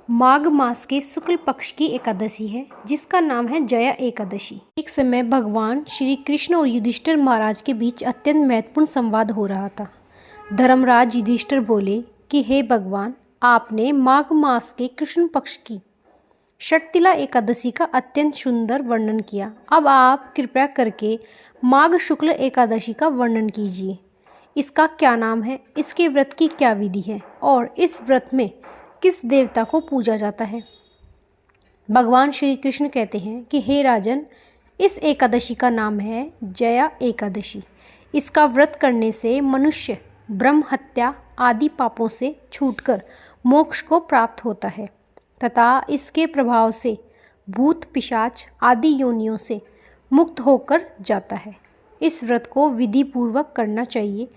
माघ मास के शुक्ल पक्ष की एकादशी है जिसका नाम है जया एकादशी। एक समय भगवान श्री कृष्ण और युधिष्ठिर महाराज के बीच अत्यंत महत्वपूर्ण संवाद हो रहा था। धर्मराज युधिष्ठिर बोले कि हे भगवान, आपने माघ मास के कृष्ण पक्ष की षटतिला एकादशी का अत्यंत सुंदर वर्णन किया। अब आप कृपया करके माघ शुक्ल एकादशी का वर्णन कीजिए। इसका क्या नाम है, इसके व्रत की क्या विधि है और इस व्रत में किस देवता को पूजा जाता है। भगवान श्री कृष्ण कहते हैं कि हे राजन, इस एकादशी का नाम है जया एकादशी। इसका व्रत करने से मनुष्य ब्रह्म हत्या आदि पापों से छूटकर मोक्ष को प्राप्त होता है तथा इसके प्रभाव से भूत पिशाच आदि योनियों से मुक्त होकर जाता है। इस व्रत को विधि पूर्वक करना चाहिए।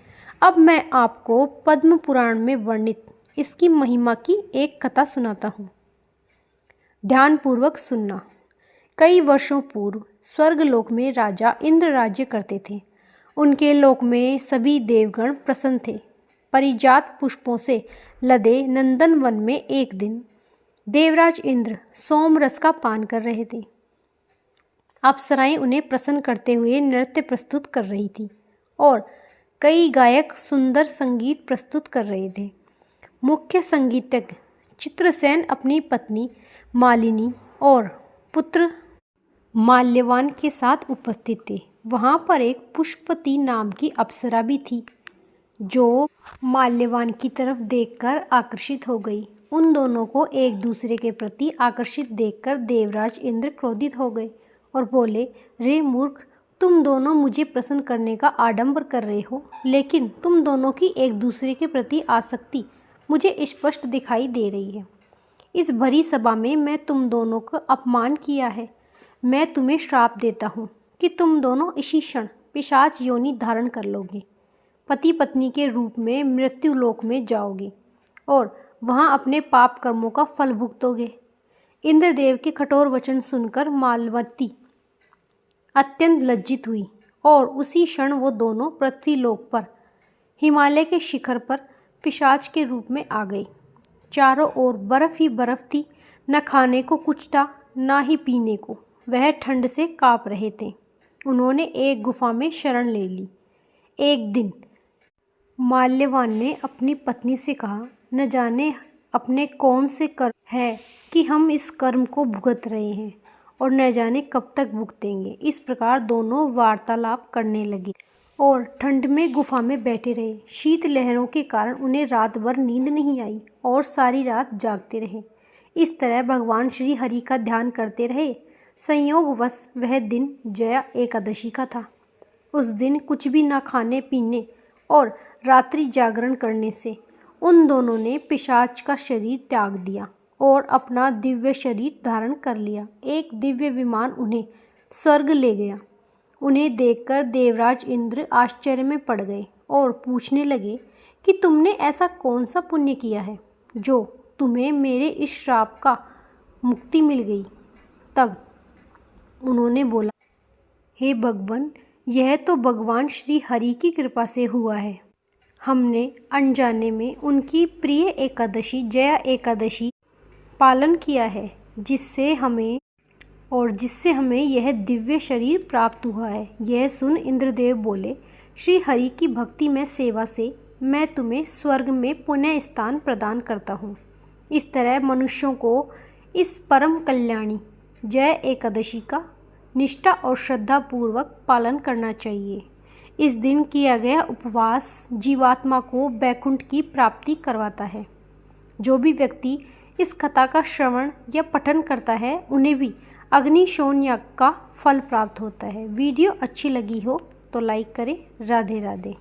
अब मैं आपको पद्म पुराण में वर्णित इसकी महिमा की एक कथा सुनाता हूँ। ध्यानपूर्वक सुनना। कई वर्षों पूर्व स्वर्गलोक में राजा इंद्र राज्य करते थे। उनके लोक में सभी देवगण प्रसन्न थे। परिजात पुष्पों से लदे नंदन वन में एक दिन देवराज इंद्र सोम रस का पान कर रहे थे। अप्सराएं उन्हें प्रसन्न करते हुए नृत्य प्रस्तुत कर रही थी और कई गायक सुंदर संगीत प्रस्तुत कर रहे थे। मुख्य संगीतज्ञ चित्रसेन अपनी पत्नी मालिनी और पुत्र माल्यवान के साथ उपस्थित थे। वहाँ पर एक पुष्पवती नाम की अप्सरा भी थी जो माल्यवान की तरफ देखकर आकर्षित हो गई। उन दोनों को एक दूसरे के प्रति आकर्षित देखकर देवराज इंद्र क्रोधित हो गए और बोले, रे मूर्ख, तुम दोनों मुझे प्रसन्न करने का आडंबर कर रहे हो, लेकिन तुम दोनों की एक दूसरे के प्रति आसक्ति मुझे स्पष्ट दिखाई दे रही है। इस भरी सभा में मैं तुम दोनों का अपमान किया है। मैं तुम्हें श्राप देता हूँ कि तुम दोनों इसी क्षण पिशाच योनि धारण कर लोगे, पति पत्नी के रूप में मृत्यु लोक में जाओगे और वहाँ अपने पाप कर्मों का फल भुगतोगे। इंद्रदेव के कठोर वचन सुनकर मालवती अत्यंत लज्जित हुई और उसी क्षण वो दोनों पृथ्वी लोक पर हिमालय के शिखर पर पिशाच के रूप में आ गई। चारों ओर बर्फ ही बर्फ थी, न खाने को कुछ था न ही पीने को। वह ठंड से काँप रहे थे। उन्होंने एक गुफा में शरण ले ली। एक दिन माल्यवान ने अपनी पत्नी से कहा, न जाने अपने कौन से कर्म है कि हम इस कर्म को भुगत रहे हैं और न जाने कब तक भुगतेंगे। इस प्रकार दोनों वार्तालाप करने लगे और ठंड में गुफा में बैठे रहे। शीत लहरों के कारण उन्हें रात भर नींद नहीं आई और सारी रात जागते रहे। इस तरह भगवान श्री हरि का ध्यान करते रहे। संयोगवश वह दिन जया एकादशी का था। उस दिन कुछ भी न खाने पीने और रात्रि जागरण करने से उन दोनों ने पिशाच का शरीर त्याग दिया और अपना दिव्य शरीर धारण कर लिया। एक दिव्य विमान उन्हें स्वर्ग ले गया। उन्हें देखकर देवराज इंद्र आश्चर्य में पड़ गए और पूछने लगे कि तुमने ऐसा कौन सा पुण्य किया है जो तुम्हें मेरे इस श्राप का मुक्ति मिल गई। तब उन्होंने बोला, हे भगवान, यह तो भगवान श्री हरि की कृपा से हुआ है। हमने अनजाने में उनकी प्रिय एकादशी जया एकादशी पालन किया है जिससे हमें यह दिव्य शरीर प्राप्त हुआ है। यह सुन इंद्रदेव बोले, श्री हरि की भक्ति में सेवा से मैं तुम्हें स्वर्ग में पुण्य स्थान प्रदान करता हूँ। इस तरह मनुष्यों को इस परम कल्याणी जय एकादशी का निष्ठा और श्रद्धा पूर्वक पालन करना चाहिए। इस दिन किया गया उपवास जीवात्मा को वैकुंठ की प्राप्ति करवाता है। जो भी व्यक्ति इस कथा का श्रवण या पठन करता है उन्हें भी अग्निशोण यज्ञ का फल प्राप्त होता है। वीडियो अच्छी लगी हो तो लाइक करें। राधे राधे।